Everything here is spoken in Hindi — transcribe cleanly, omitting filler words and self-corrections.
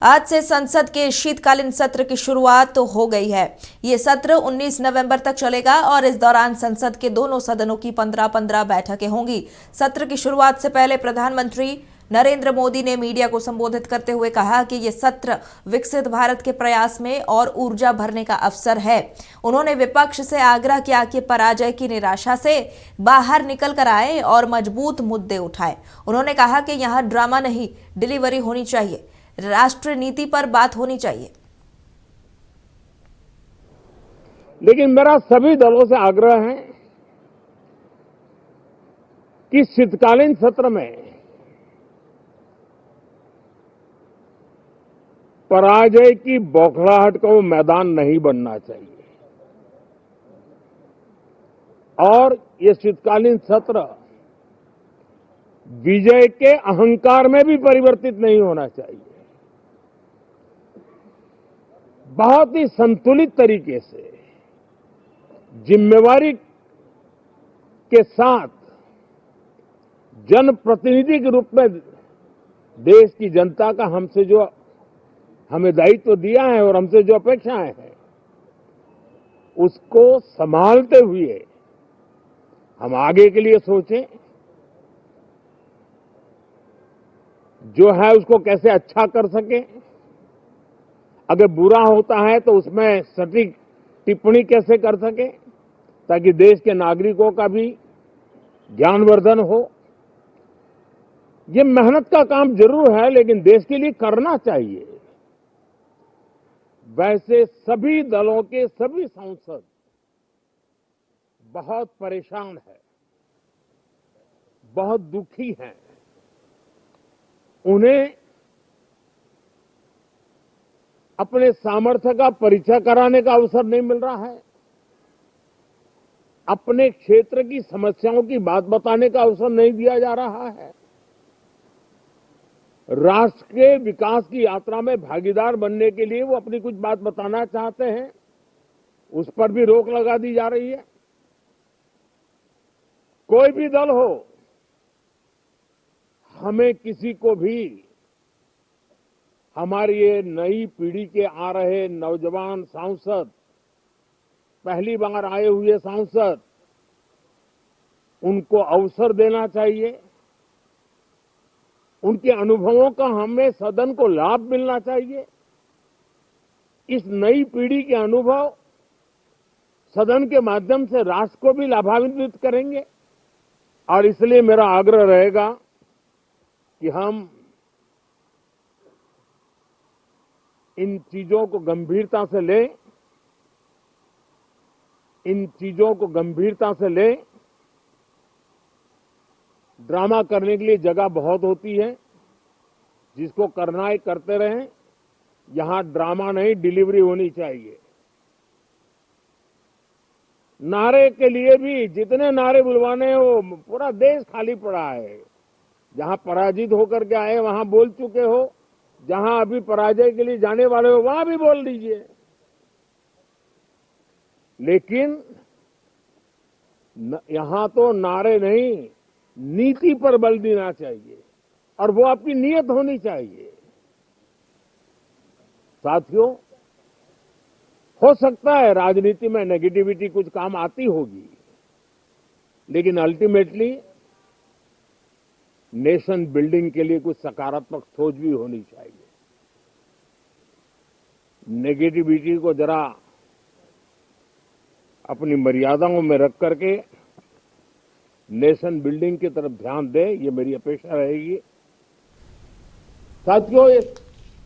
आज से संसद के शीतकालीन सत्र की शुरुआत तो हो गई है। ये सत्र 19 नवंबर तक चलेगा और इस दौरान संसद के दोनों सदनों की 15-15 बैठकें होंगी। सत्र की शुरुआत से पहले प्रधानमंत्री नरेंद्र मोदी ने मीडिया को संबोधित करते हुए कहा कि ये सत्र विकसित भारत के प्रयास में और ऊर्जा भरने का अवसर है। उन्होंने विपक्ष से आग्रह किया कि पराजय की निराशा से बाहर निकल कर आए और मजबूत मुद्दे उठाए। उन्होंने कहा कि यहाँ ड्रामा नहीं, डिलीवरी होनी चाहिए, राष्ट्र नीति पर बात होनी चाहिए। लेकिन मेरा सभी दलों से आग्रह है कि शीतकालीन सत्र में पराजय की बौखलाहट का वो मैदान नहीं बनना चाहिए और ये शीतकालीन सत्र विजय के अहंकार में भी परिवर्तित नहीं होना चाहिए। बहुत ही संतुलित तरीके से जिम्मेवारी के साथ जनप्रतिनिधि के रूप में देश की जनता का हमसे जो हमें दायित्व दिया है और हमसे जो अपेक्षाएं हैं उसको संभालते हुए हम आगे के लिए सोचें, जो है उसको कैसे अच्छा कर सकें। अगर बुरा होता है तो उसमें सटीक टिप्पणी कैसे कर सके ताकि देश के नागरिकों का भी ज्ञानवर्धन हो। ये मेहनत का काम जरूर है लेकिन देश के लिए करना चाहिए। वैसे सभी दलों के सभी सांसद बहुत परेशान हैं, बहुत दुखी हैं। उन्हें अपने सामर्थ्य का परिचय कराने का अवसर नहीं मिल रहा है, अपने क्षेत्र की समस्याओं की बात बताने का अवसर नहीं दिया जा रहा है। राष्ट्र के विकास की यात्रा में भागीदार बनने के लिए वो अपनी कुछ बात बताना चाहते हैं, उस पर भी रोक लगा दी जा रही है। कोई भी दल हो, हमें किसी को भी हमारी ये नई पीढ़ी के आ रहे नौजवान सांसद, पहली बार आए हुए सांसद, उनको अवसर देना चाहिए। उनके अनुभवों का हमें सदन को लाभ मिलना चाहिए। इस नई पीढ़ी के अनुभव सदन के माध्यम से राष्ट्र को भी लाभान्वित करेंगे और इसलिए मेरा आग्रह रहेगा कि हम इन चीजों को गंभीरता से लें, इन चीजों को गंभीरता से लें। ड्रामा करने के लिए जगह बहुत होती है, जिसको करना है करते रहें। यहां ड्रामा नहीं, डिलीवरी होनी चाहिए। नारे के लिए भी जितने नारे बुलवाने हैं वो पूरा देश खाली पड़ा है। जहां पराजित होकर के आए वहां बोल चुके हो, जहां अभी पराजय के लिए जाने वाले हो वहां भी बोल दीजिए, लेकिन यहां तो नारे नहीं, नीति पर बल देना चाहिए और वो आपकी नीयत होनी चाहिए। साथियों, हो सकता है राजनीति में नेगेटिविटी कुछ काम आती होगी, लेकिन अल्टीमेटली नेशन बिल्डिंग के लिए कुछ सकारात्मक सोच भी होनी चाहिए। नेगेटिविटी को जरा अपनी मर्यादाओं में रख करके नेशन बिल्डिंग की तरफ ध्यान दे, ये मेरी अपेक्षा रहेगी। साथियों,